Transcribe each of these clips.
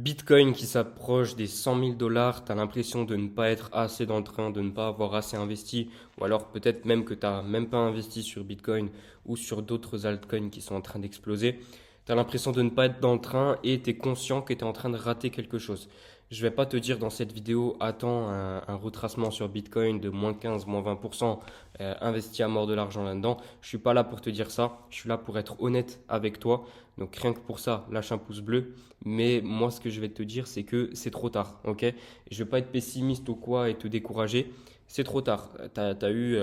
Bitcoin qui s'approche des 100 000 dollars, tu as l'impression de ne pas être assez dans le train, de ne pas avoir assez investi, ou alors peut-être même que tu n'as même pas investi sur Bitcoin ou sur d'autres altcoins qui sont en train d'exploser. Tu as l'impression de ne pas être dans le train et tu es conscient que tu es en train de rater quelque chose. Je vais pas te dire dans cette vidéo, attends un retracement sur Bitcoin de moins 15, moins 20%, investis à mort de l'argent là-dedans. Je suis pas là pour te dire ça, je suis là pour être honnête avec toi. Donc rien que pour ça, lâche un pouce bleu. Mais moi, ce que je vais te dire, c'est que c'est trop tard, ok? Je vais pas être pessimiste ou quoi et te décourager. C'est trop tard. Tu as eu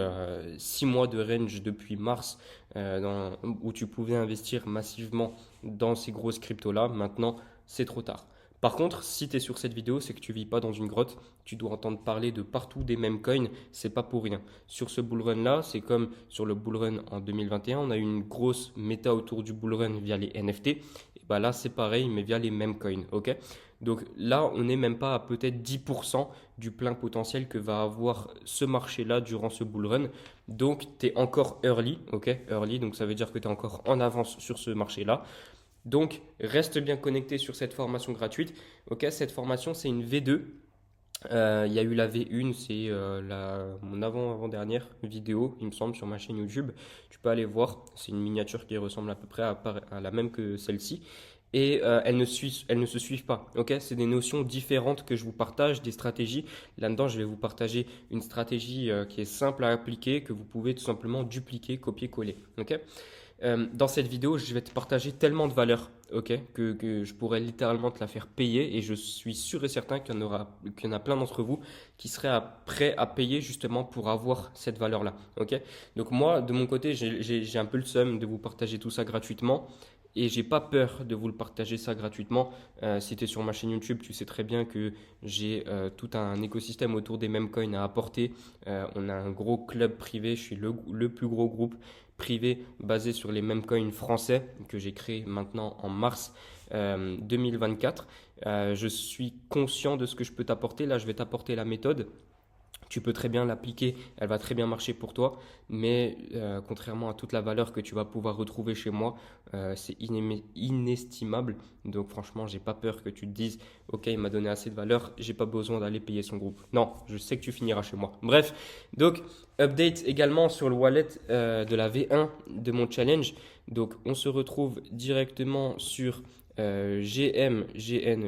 6 mois de range depuis mars où tu pouvais investir massivement dans ces grosses cryptos-là. Maintenant, c'est trop tard. Par contre, si tu es sur cette vidéo, c'est que tu vis pas dans une grotte. Tu dois entendre parler de partout des mêmes coins. C'est pas pour rien. Sur ce bull run-là, c'est comme sur le bull run en 2021. On a eu une grosse méta autour du bull run via les NFT. Et bah là, c'est pareil, mais via les mêmes coins. Ok? Donc là, on n'est même pas à peut-être 10% du plein potentiel que va avoir ce marché-là durant ce bull run. Donc, tu es encore early. Ok? Early, donc ça veut dire que tu es encore en avance sur ce marché-là. Donc, reste bien connecté sur cette formation gratuite. Ok, cette formation, c'est une V2. Il y a eu la V1, c'est mon avant-dernière vidéo, il me semble, sur ma chaîne YouTube. Tu peux aller voir, c'est une miniature qui ressemble à peu près à la même que celle-ci. Et elles ne se suivent pas. Ok, c'est des notions différentes que je vous partage, des stratégies. Là-dedans, je vais vous partager une stratégie qui est simple à appliquer, que vous pouvez tout simplement dupliquer, copier-coller. Ok. Dans cette vidéo, je vais te partager tellement de valeurs, ok, que je pourrais littéralement te la faire payer et je suis sûr et certain qu'il y en a plein d'entre vous qui seraient prêts à payer justement pour avoir cette valeur-là, ok. Donc moi, de mon côté, j'ai un peu le seum de vous partager tout ça gratuitement. Et j'ai pas peur de vous le partager ça gratuitement. Si tu es sur ma chaîne YouTube, tu sais très bien que j'ai tout un écosystème autour des mêmes coins à apporter. On a un gros club privé, je suis le plus gros groupe privé basé sur les mêmes coins français que j'ai créé maintenant en mars 2024. Je suis conscient de ce que je peux t'apporter. Là, je vais t'apporter la méthode. Tu peux très bien l'appliquer, elle va très bien marcher pour toi, mais contrairement à toute la valeur que tu vas pouvoir retrouver chez moi, c'est inestimable. Donc franchement, j'ai pas peur que tu te dises, ok, il m'a donné assez de valeur, j'ai pas besoin d'aller payer son groupe. Non, je sais que tu finiras chez moi. Bref, donc update également sur le wallet de la V1 de mon challenge. Donc on se retrouve directement sur GN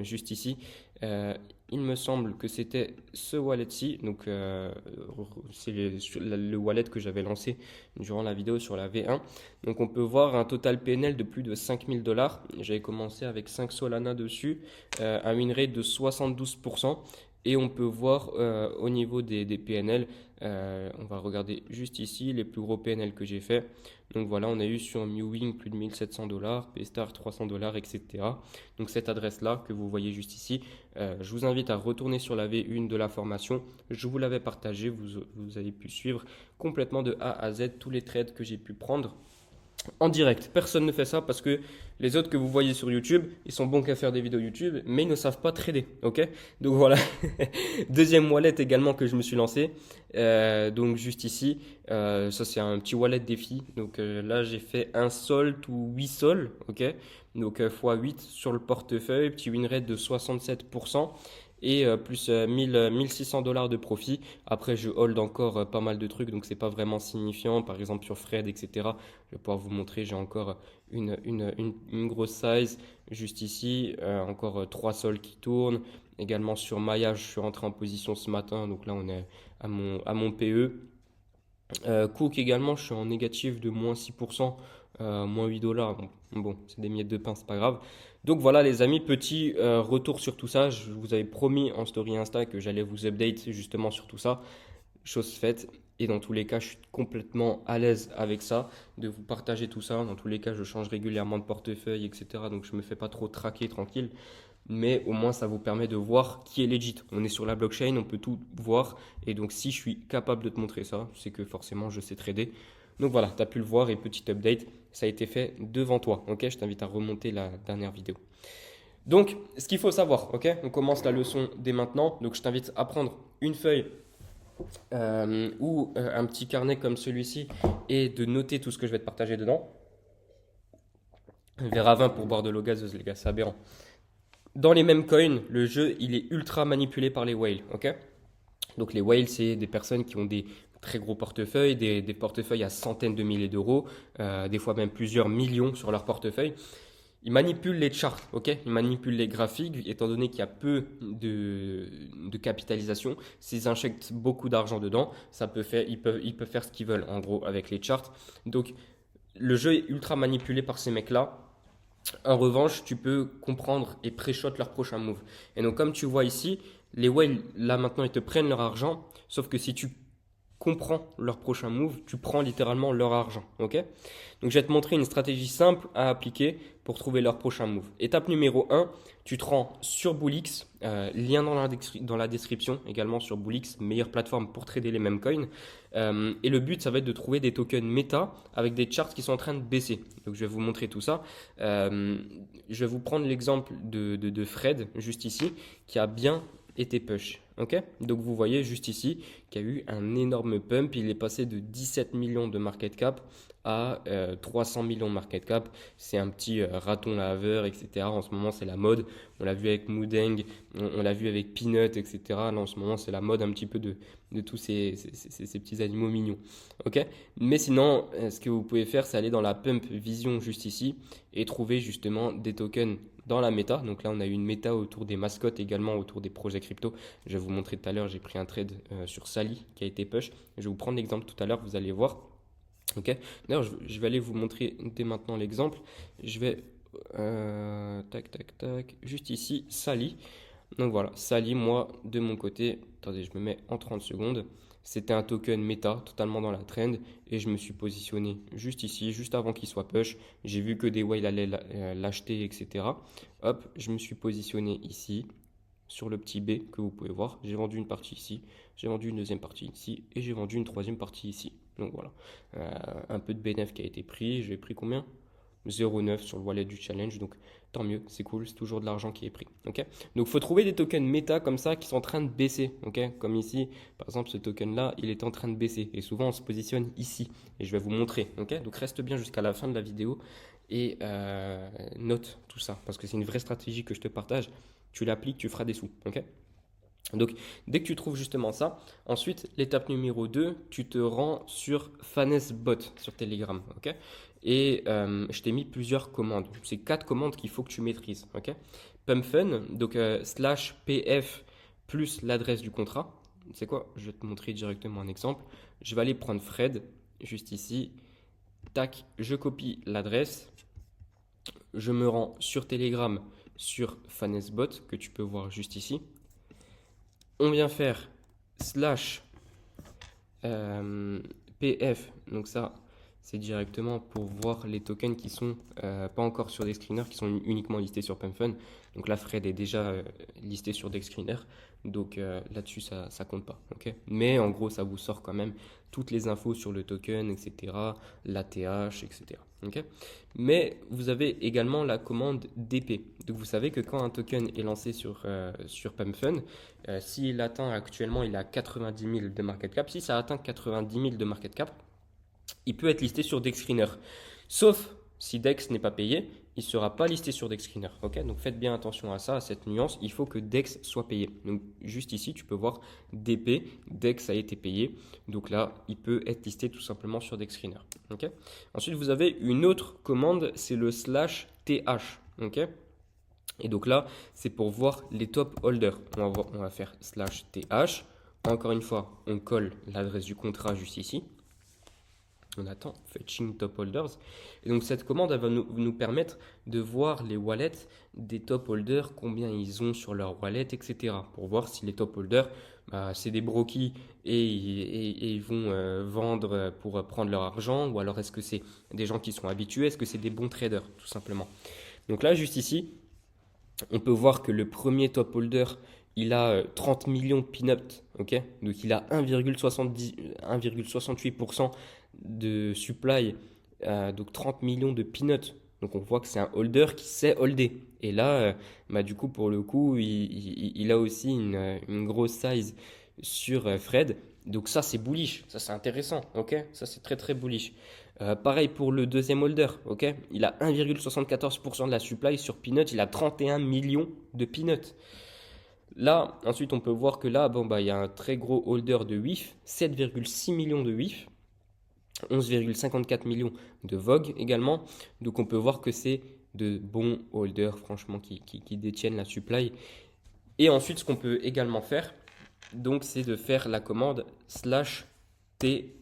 juste ici. Euh, il me semble que c'était ce wallet-ci. Donc, c'est le wallet que j'avais lancé durant la vidéo sur la V1. Donc, on peut voir un total PNL de plus de 5000 dollars. J'avais commencé avec 5 Solana dessus, à une rate de 72%. Et on peut voir au niveau des PNL, on va regarder juste ici les plus gros PNL que j'ai fait. Donc voilà, on a eu sur Mewing plus de 1700 dollars, P-Star 300 dollars, etc. Donc cette adresse-là que vous voyez juste ici, je vous invite à retourner sur la V1 de la formation. Je vous l'avais partagé, vous avez pu suivre complètement de A à Z tous les trades que j'ai pu prendre en direct. Personne ne fait ça parce que les autres que vous voyez sur YouTube, ils sont bons qu'à faire des vidéos YouTube, mais ils ne savent pas trader. Ok? Donc voilà. Deuxième wallet également que je me suis lancé. Donc juste ici, ça c'est un petit wallet défi. Donc là j'ai fait un sol ou 8 sols. Ok? Donc x8 sur le portefeuille, petit win rate de 67% et plus 1600 dollars de profit. Après, je hold encore pas mal de trucs, donc c'est pas vraiment signifiant. Par exemple, sur Fred, etc. Je vais pouvoir vous montrer, j'ai encore une grosse size juste ici, encore 3 sols qui tournent. Également sur Maya, je suis rentré en position ce matin, donc là on est à mon PE. Cook également, je suis en négatif de moins 6%, moins 8 dollars. Bon, c'est des miettes de pain, c'est pas grave. Donc voilà les amis, petit retour sur tout ça. Je vous avais promis en story Insta que j'allais vous update justement sur tout ça. Chose faite. Et dans tous les cas, je suis complètement à l'aise avec ça, de vous partager tout ça. Dans tous les cas, je change régulièrement de portefeuille, etc. Donc je me fais pas trop traquer tranquille. Mais au moins, ça vous permet de voir qui est legit. On est sur la blockchain, on peut tout voir. Et donc, si je suis capable de te montrer ça, c'est que forcément, je sais trader. Donc voilà, tu as pu le voir et petit update, ça a été fait devant toi. Ok, je t'invite à remonter la dernière vidéo. Donc, ce qu'il faut savoir, ok, on commence la leçon dès maintenant. Donc, je t'invite à prendre une feuille ou un petit carnet comme celui-ci et de noter tout ce que je vais te partager dedans. Un verre à vin pour boire de l'eau gazeuse, les gars, c'est aberrant. Dans les mêmes coins, le jeu, il est ultra manipulé par les whales, ok? Donc les whales, c'est des personnes qui ont des très gros portefeuilles, des portefeuilles à centaines de milliers d'euros, des fois même plusieurs millions sur leur portefeuille. Ils manipulent les charts, ok? Ils manipulent les graphiques, étant donné qu'il y a peu de capitalisation. S'ils injectent beaucoup d'argent dedans, ils peuvent faire ce qu'ils veulent, en gros, avec les charts. Donc, le jeu est ultra manipulé par ces mecs-là. En revanche, tu peux comprendre et pré-shot leur prochain move. Et donc, comme tu vois ici, les whales, là maintenant, ils te prennent leur argent. Sauf que si tu comprends leur prochain move, tu prends littéralement leur argent. Ok? Donc, je vais te montrer une stratégie simple à appliquer pour trouver leur prochain move. Étape numéro 1, tu te rends sur Bullix, lien dans la description également sur Bullix, meilleure plateforme pour trader les mêmes coins. Et le but, ça va être de trouver des tokens méta avec des charts qui sont en train de baisser. Donc, je vais vous montrer tout ça. Je vais vous prendre l'exemple de Fred, juste ici, qui a bien été push. Ok? Donc, vous voyez juste ici qu'il y a eu un énorme pump. Il est passé de 17 millions de market cap à 300 millions de market cap. C'est un petit raton laveur, etc. En ce moment, c'est la mode. On l'a vu avec Moodeng, on l'a vu avec Peanut, etc. Là, en ce moment, c'est la mode un petit peu de tous ces petits animaux mignons. Ok? Mais sinon, ce que vous pouvez faire, c'est aller dans la pump vision juste ici et trouver justement des tokens dans la méta. Donc là, on a eu une méta autour des mascottes, également autour des projets crypto. Je vais vous montrer tout à l'heure, j'ai pris un trade sur Sally qui a été push. Je vais vous prendre l'exemple tout à l'heure, vous allez voir. Ok. D'ailleurs, je vais aller vous montrer dès maintenant l'exemple. Je vais tac tac tac, juste ici, Sally. Donc voilà, Sally, moi de mon côté, attendez, je me mets en 30 secondes. C'était un token méta, totalement dans la trend, et je me suis positionné juste ici, juste avant qu'il soit push. J'ai vu que des whales allaient l'acheter, etc. Hop, je me suis positionné ici, sur le petit B que vous pouvez voir. J'ai vendu une partie ici, j'ai vendu une deuxième partie ici, et j'ai vendu une troisième partie ici. Donc voilà, un peu de bénéfice qui a été pris. J'ai pris combien? 0,9 sur le wallet du challenge, donc tant mieux, c'est cool, c'est toujours de l'argent qui est pris. Ok, donc il faut trouver des tokens méta comme ça qui sont en train de baisser. Ok, comme ici, par exemple, ce token là, il est en train de baisser et souvent on se positionne ici et je vais vous montrer. Ok, donc reste bien jusqu'à la fin de la vidéo et note tout ça parce que c'est une vraie stratégie que je te partage. Tu l'appliques, tu feras des sous. Ok. Donc, dès que tu trouves justement ça, ensuite, l'étape numéro 2, tu te rends sur Fanesbot sur Telegram. Ok, et je t'ai mis plusieurs commandes. C'est 4 commandes qu'il faut que tu maîtrises. Ok, Pumpfun, donc slash PF plus l'adresse du contrat. C'est quoi? Je vais te montrer directement un exemple. Je vais aller prendre Fred, juste ici. Tac, je copie l'adresse. Je me rends sur Telegram sur Fanesbot, que tu peux voir juste ici. On vient faire slash PF, donc ça c'est directement pour voir les tokens qui sont pas encore sur des screeners, qui sont uniquement listés sur Pumpfun. Donc la Fred est déjà listée sur des screeners, donc là-dessus ça compte pas. Okay, mais en gros ça vous sort quand même toutes les infos sur le token, etc., l'ATH, etc. Okay, mais vous avez également la commande DP. Donc vous savez que quand un token est lancé sur Pumpfun, s'il atteint actuellement, il a 90 000 de market cap. Si ça atteint 90 000 de market cap, il peut être listé sur DexScreener. Sauf si Dex n'est pas payé, il ne sera pas listé sur DexScreener. Okay, donc faites bien attention à ça, à cette nuance. Il faut que Dex soit payé. Donc juste ici, tu peux voir DP, Dex a été payé. Donc là, il peut être listé tout simplement sur DexScreener. Okay, ensuite, vous avez une autre commande, c'est le slash TH. Okay, et donc là, c'est pour voir les top holders. On va faire slash TH. Encore une fois, on colle l'adresse du contrat juste ici. On attend fetching top holders. Et donc cette commande, elle va nous permettre de voir les wallets des top holders, combien ils ont sur leur wallet, etc. Pour voir si les top holders, c'est des brokies et ils vont vendre pour prendre leur argent, ou alors est-ce que c'est des gens qui sont habitués, est-ce que c'est des bons traders, tout simplement. Donc là, juste ici, on peut voir que le premier top holder, il a 30 millions de peanuts, ok? Donc il a 1,68% de supply, donc 30 millions de peanuts. Donc on voit que c'est un holder qui sait holder. Et là, du coup, pour le coup, il a aussi une grosse size sur Fred. Donc ça, c'est bullish. Ça, c'est intéressant, ok? Ça, c'est très, très bullish. Pareil pour le deuxième holder, ok? Il a 1,74% de la supply sur Peanut, il a 31 millions de Peanut. Là, ensuite, on peut voir que là, bon, bah, il y a un très gros holder de WIF, 7,6 millions de WIF, 11,54 millions de Vogue également. Donc, on peut voir que c'est de bons holders, franchement, qui détiennent la supply. Et ensuite, ce qu'on peut également faire, donc, c'est de faire la commande slash TW.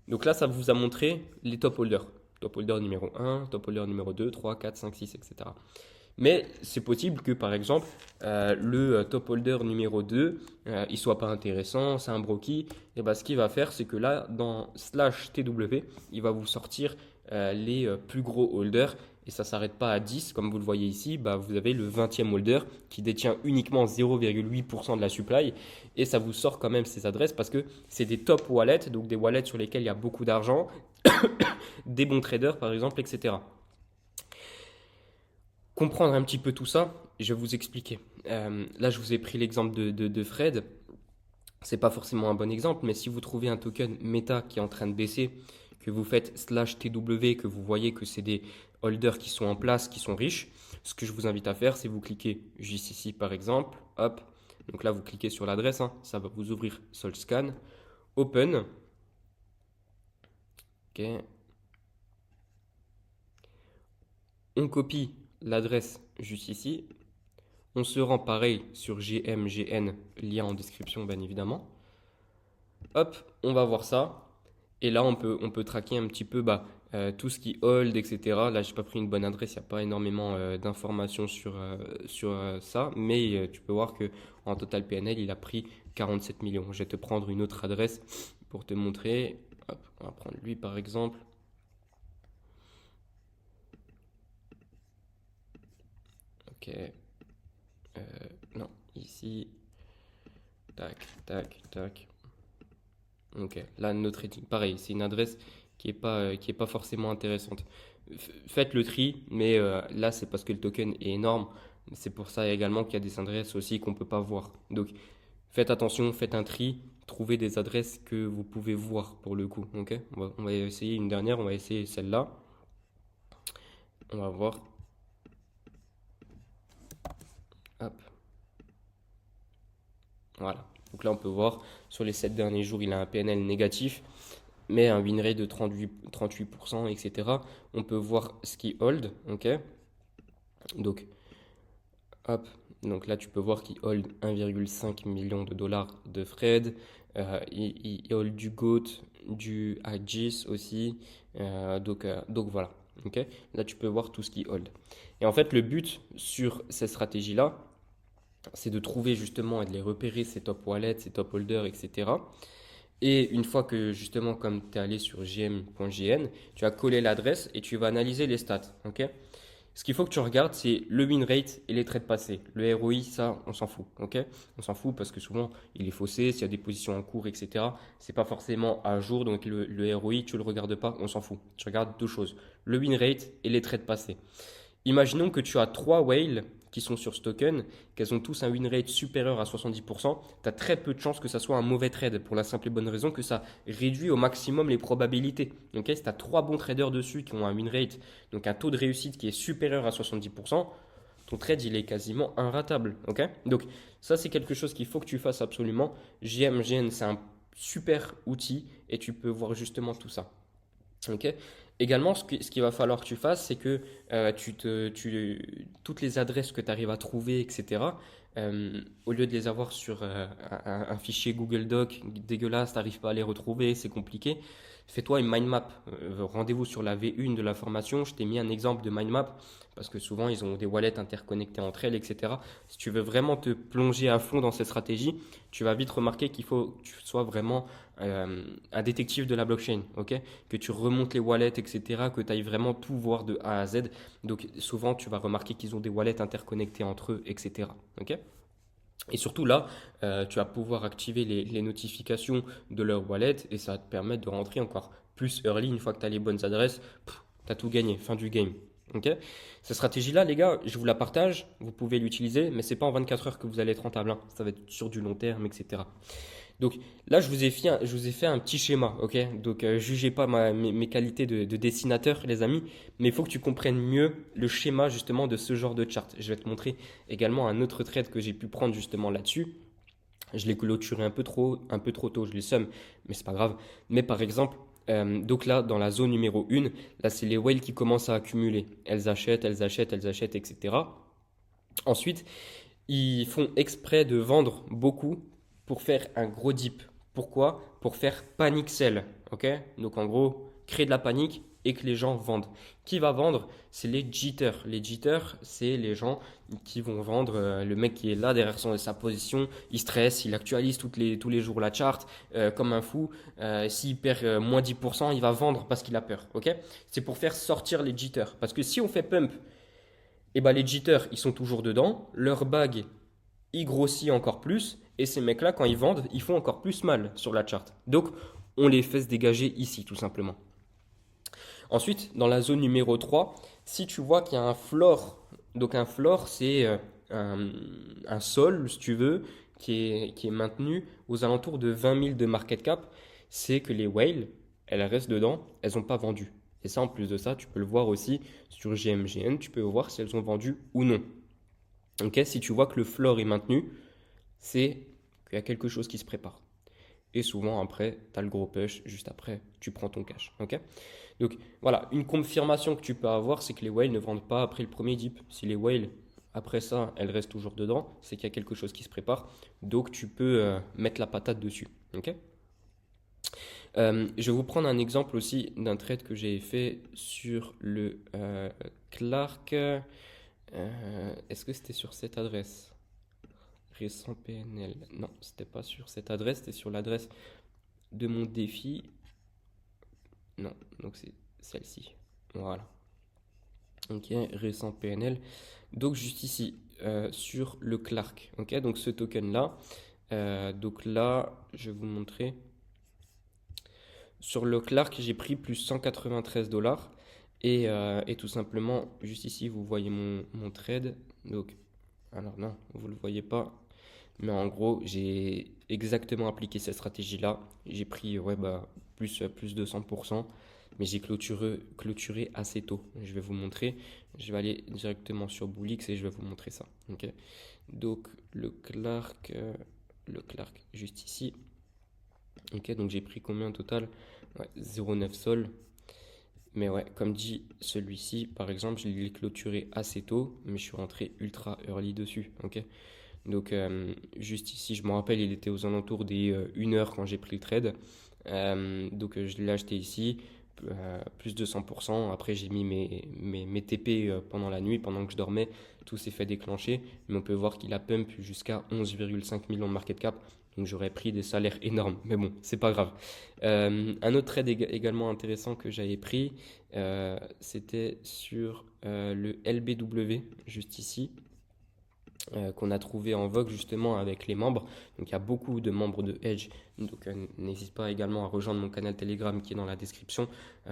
Donc là, ça vous a montré les top holders. Top holder numéro 1, top holder numéro 2, 3, 4, 5, 6, etc. Mais c'est possible que par exemple le top holder numéro 2 il soit pas intéressant, c'est un broky. Et ben, ce qu'il va faire, c'est que là dans slash TW, il va vous sortir les plus gros holders. Et ça ne s'arrête pas à 10, comme vous le voyez ici, bah, vous avez le 20e holder qui détient uniquement 0,8% de la supply. Et ça vous sort quand même ces adresses parce que c'est des top wallets, donc des wallets sur lesquels il y a beaucoup d'argent, des bons traders par exemple, etc. Comprendre un petit peu tout ça, je vais vous expliquer. Là, je vous ai pris l'exemple de Fred. C'est pas forcément un bon exemple, mais si vous trouvez un token Meta qui est en train de baisser, que vous faites slash TW, que vous voyez que c'est des holders qui sont en place, qui sont riches, ce que je vous invite à faire, c'est vous cliquez juste ici par exemple, hop, donc là vous cliquez sur l'adresse, hein, ça va vous ouvrir SolScan, Open, ok, on copie l'adresse juste ici, on se rend pareil sur GMGN, lien en description bien évidemment, hop, on va voir ça. Et là, on peut traquer un petit peu bah, tout ce qui hold, etc. Là, j'ai pas pris une bonne adresse, il n'y a pas énormément d'informations sur ça. Mais tu peux voir que en total PNL, il a pris 47 millions. Je vais te prendre une autre adresse pour te montrer. Hop, on va prendre lui par exemple. Ok. Non, ici. Tac, tac, tac. Ok, là, no trading. Pareil, c'est une adresse qui est pas forcément intéressante. Faites le tri, mais là, c'est parce que le token est énorme. C'est pour ça également qu'il y a des adresses aussi qu'on ne peut pas voir. Donc, faites attention, faites un tri, trouvez des adresses que vous pouvez voir pour le coup. Ok, on va essayer une dernière, on va essayer celle-là. On va voir. Hop, voilà. Donc là, on peut voir, sur les 7 derniers jours, il a un PNL négatif, mais un win rate de 38%, etc. On peut voir ce qui hold, ok? Donc, hop, donc là, tu peux voir qu'il hold 1,5 million de dollars de Fred. Il hold du GOAT, du Agis aussi. Donc voilà, ok? Là, tu peux voir tout ce qui hold. Et en fait, le but sur cette stratégie-là, c'est de trouver justement et de les repérer, ces top wallets, ces top holders, etc. Et une fois que justement, comme tu es allé sur gm.gn, tu as collé l'adresse et tu vas analyser les stats. Ok. Ce qu'il faut que tu regardes, c'est le win rate et les trades passés. Le ROI, ça, on s'en fout. Ok. On s'en fout parce que souvent, il est faussé, s'il y a des positions en cours, etc. C'est pas forcément à jour. Donc le ROI, tu le regardes pas, on s'en fout. Tu regardes deux choses, le win rate et les trades passés. Imaginons que tu as trois whales qui sont sur ce token, qu'elles ont tous un win rate supérieur à 70%, tu as très peu de chances que ça soit un mauvais trade pour la simple et bonne raison que ça réduit au maximum les probabilités. Okay, si tu as trois bons traders dessus qui ont un win rate, donc un taux de réussite qui est supérieur à 70%, ton trade il est quasiment inratable. Okay, donc ça c'est quelque chose qu'il faut que tu fasses absolument. GMGN c'est un super outil et tu peux voir justement tout ça. Ok. Également, ce qu'il va falloir que tu fasses, c'est que toutes les adresses que tu arrives à trouver, etc., au lieu de les avoir sur un fichier Google Doc dégueulasse, tu n'arrives pas à les retrouver, c'est compliqué, fais-toi une mind map. Rendez-vous sur la V1 de la formation. Je t'ai mis un exemple de mind map parce que souvent, ils ont des wallets interconnectées entre elles, etc. Si tu veux vraiment te plonger à fond dans cette stratégie, tu vas vite remarquer qu'il faut que tu sois vraiment un détective de la blockchain, ok? Que tu remontes les wallets, etc., que tu ailles vraiment tout voir de A à Z. Donc souvent, tu vas remarquer qu'ils ont des wallets interconnectés entre eux, etc. Ok? Et surtout là, tu vas pouvoir activer les notifications de leur wallet et ça va te permettre de rentrer encore plus early. Une fois que tu as les bonnes adresses, tu as tout gagné, fin du game. Ok. Cette stratégie-là, les gars, je vous la partage, vous pouvez l'utiliser, mais c'est pas en 24 heures que vous allez être rentable, hein. Ça va être sur du long terme, etc. Donc là, je vous ai fait un petit schéma, ok? Donc jugez pas mes qualités de dessinateur, les amis, mais il faut que tu comprennes mieux le schéma justement de ce genre de chart. Je vais te montrer également un autre trade que j'ai pu prendre justement là-dessus. Je l'ai clôturé un peu trop tôt, je l'ai somme, mais c'est pas grave. Mais par exemple, donc là, dans la zone numéro 1, là, c'est les whales qui commencent à accumuler. Elles achètent, elles achètent, elles achètent, etc. Ensuite, ils font exprès de vendre beaucoup pour faire un gros dip. Pourquoi? Pour faire panic sell. Ok? Donc en gros, créer de la panique et que les gens vendent. Qui va vendre? C'est les jitters. Les jitters, c'est les gens qui vont vendre. Le mec qui est là derrière sa position, il stresse, il actualise tous les jours la chart comme un fou. S'il perd moins 10%, il va vendre parce qu'il a peur. Ok? C'est pour faire sortir les jitters. Parce que si on fait pump, et ben les jitters, ils sont toujours dedans. Leur bag, il grossit encore plus. Et ces mecs-là, quand ils vendent, ils font encore plus mal sur la chart. Donc, on les fait se dégager ici, tout simplement. Ensuite, dans la zone numéro 3, si tu vois qu'il y a un floor, donc un floor, c'est un sol, si tu veux, qui est maintenu aux alentours de 20 000 de market cap, c'est que les whales, elles restent dedans, elles n'ont pas vendu. Et ça, en plus de ça, tu peux le voir aussi sur GMGN, tu peux voir si elles ont vendu ou non. Ok, si tu vois que le floor est maintenu, c'est qu'il y a quelque chose qui se prépare. Et souvent, après, tu as le gros push, juste après, tu prends ton cash. Ok? Donc voilà, une confirmation que tu peux avoir, c'est que les whales ne vendent pas après le premier dip. Si les whales, après ça, elles restent toujours dedans, c'est qu'il y a quelque chose qui se prépare. Donc tu peux mettre la patate dessus. Ok? Je vais vous prendre un exemple aussi d'un trade que j'ai fait sur le Clark. Est-ce que c'était sur cette adresse? Récent PNL. Non, c'était pas sur cette adresse, c'était sur l'adresse de mon défi. Non, donc c'est celle-ci. Voilà. Ok, récent PNL. Donc juste ici, sur le Clark. Ok, donc ce token-là. Donc là, je vais vous montrer. Sur le Clark, j'ai pris plus 193 dollars. Et tout simplement, juste ici, vous voyez mon trade. Donc, alors non, vous ne le voyez pas. Mais en gros, j'ai exactement appliqué cette stratégie-là. J'ai pris ouais, bah, plus de 100%, mais j'ai clôturé assez tôt. Je vais vous montrer. Je vais aller directement sur Bullix et je vais vous montrer ça. Ok. Donc le Clark juste ici. Ok, donc j'ai pris combien au total? Ouais, 0,9 sol. Mais ouais, comme dit celui-ci, par exemple, je l'ai clôturé assez tôt, mais je suis rentré ultra early dessus. Ok. Donc, juste ici, je me rappelle, il était aux alentours des 1 heure quand j'ai pris le trade. Donc, je l'ai acheté ici, plus de 100%. Après, j'ai mis mes TP pendant la nuit, pendant que je dormais. Tout s'est fait déclencher. Mais on peut voir qu'il a pump jusqu'à 11,5 millions de market cap. Donc, j'aurais pris des salaires énormes. Mais bon, c'est pas grave. Un autre trade également intéressant que j'avais pris, c'était sur le LBW, juste ici, qu'on a trouvé en vogue justement avec les membres. Donc il y a beaucoup de membres de Edge. Donc n'hésite pas également à rejoindre mon canal Telegram qui est dans la description.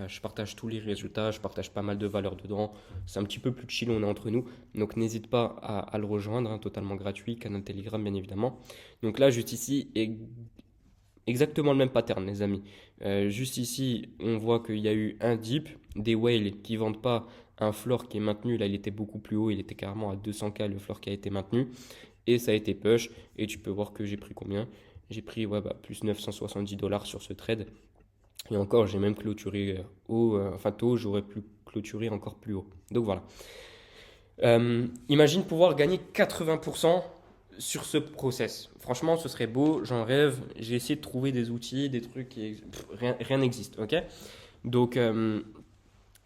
Je partage tous les résultats, je partage pas mal de valeurs dedans. C'est un petit peu plus chill, on est entre nous. Donc n'hésite pas à le rejoindre, hein, totalement gratuit, canal Telegram bien évidemment. Donc là juste ici, exactement le même pattern les amis. Juste ici, on voit qu'il y a eu un dip, des whales qui vendent pas, un floor qui est maintenu, là il était beaucoup plus haut, il était carrément à 200K le floor qui a été maintenu, et ça a été push, et tu peux voir que j'ai pris combien? J'ai pris ouais, bah, plus 970 dollars sur ce trade, et encore j'ai même clôturé haut, enfin tôt, j'aurais pu clôturer encore plus haut. Donc voilà. Imagine pouvoir gagner 80% sur ce process. Franchement, ce serait beau, j'en rêve. J'ai essayé de trouver des outils, des trucs, rien n'existe, ok? Donc,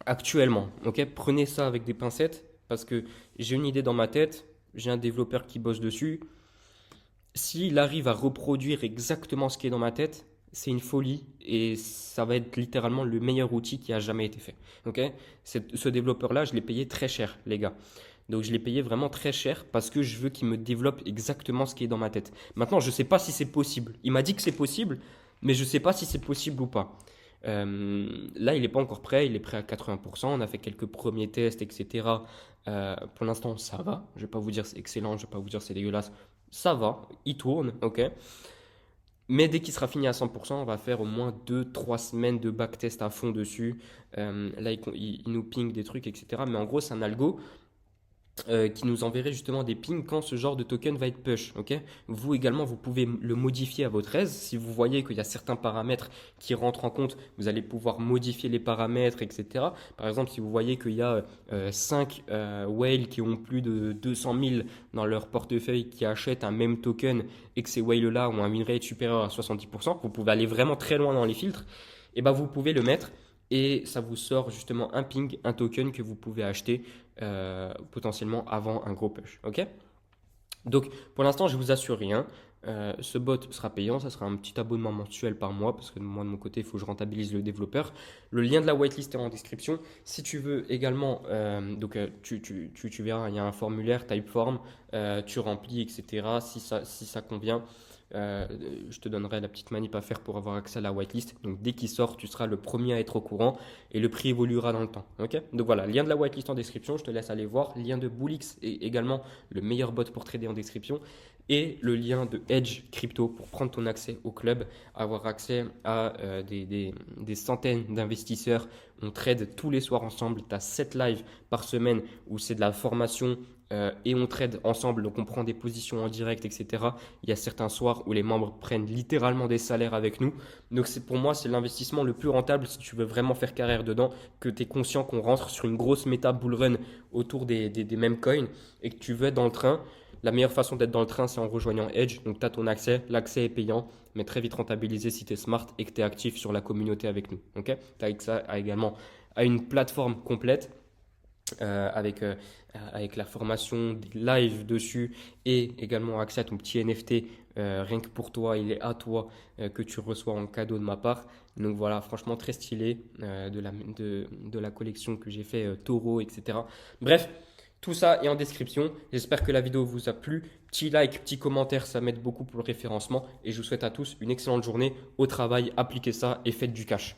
actuellement, ok, prenez ça avec des pincettes parce que j'ai une idée dans ma tête, j'ai un développeur qui bosse dessus. S'il arrive à reproduire exactement ce qui est dans ma tête, c'est une folie et ça va être littéralement le meilleur outil qui a jamais été fait. Ok? Ce développeur-là, je l'ai payé très cher, les gars. Donc je l'ai payé vraiment très cher parce que je veux qu'il me développe exactement ce qui est dans ma tête. Maintenant, je ne sais pas si c'est possible. Il m'a dit que c'est possible, mais je ne sais pas si c'est possible ou pas. Là, il n'est pas encore prêt, il est prêt à 80%. On a fait quelques premiers tests, etc. Pour l'instant, ça va. Je ne vais pas vous dire c'est excellent, je ne vais pas vous dire c'est dégueulasse. Ça va, il tourne, ok. Mais dès qu'il sera fini à 100%, on va faire au moins 2, 3 semaines de backtest à fond dessus. Là, il nous ping des trucs, etc. Mais en gros, c'est un algo qui nous enverrait justement des pings quand ce genre de token va être push. Ok. Vous également, vous pouvez le modifier à votre aise. Si vous voyez qu'il y a certains paramètres qui rentrent en compte, vous allez pouvoir modifier les paramètres, etc. Par exemple, si vous voyez qu'il y a 5 whales qui ont plus de 200 000 dans leur portefeuille qui achètent un même token et que ces whales-là ont un win rate supérieur à 70%, vous pouvez aller vraiment très loin dans les filtres, et ben vous pouvez le mettre et ça vous sort justement un ping, un token que vous pouvez acheter potentiellement avant un gros push. Ok. Donc pour l'instant, je vous assure rien. Ce bot sera payant, ça sera un petit abonnement mensuel par mois parce que moi de mon côté, il faut que je rentabilise le développeur. Le lien de la whitelist est en description. Si tu veux également, tu verras, il y a un formulaire Typeform, tu remplis, etc. Si ça convient, euh, je te donnerai la petite manip à faire pour avoir accès à la whitelist. Donc dès qu'il sort, tu seras le premier à être au courant et le prix évoluera dans le temps. Ok. Donc voilà, lien de la whitelist en description, je te laisse aller voir. Lien de Bullix est également le meilleur bot pour trader en description. Et le lien de Edge Crypto pour prendre ton accès au club, avoir accès à des centaines d'investisseurs. On trade tous les soirs ensemble. Tu as 7 lives par semaine où c'est de la formation et on trade ensemble. Donc on prend des positions en direct, etc. Il y a certains soirs où les membres prennent littéralement des salaires avec nous. Donc pour moi, c'est l'investissement le plus rentable si tu veux vraiment faire carrière dedans, que tu es conscient qu'on rentre sur une grosse méta bull run autour des mêmes coins et que tu veux être dans le train. La meilleure façon d'être dans le train, c'est en rejoignant Edge. Donc, tu as ton accès. L'accès est payant, mais très vite rentabilisé si tu es smart et que tu es actif sur la communauté avec nous. Okay. Tu as accès également à une plateforme complète avec la formation, des lives dessus et également accès à ton petit NFT. Rien que pour toi, il est à toi que tu reçois en cadeau de ma part. Donc voilà, franchement très stylé de la collection que j'ai fait Taureau, etc. Bref, tout ça est en description. J'espère que la vidéo vous a plu. Petit like, petit commentaire, ça m'aide beaucoup pour le référencement. Et je vous souhaite à tous une excellente journée au travail. Appliquez ça et faites du cash.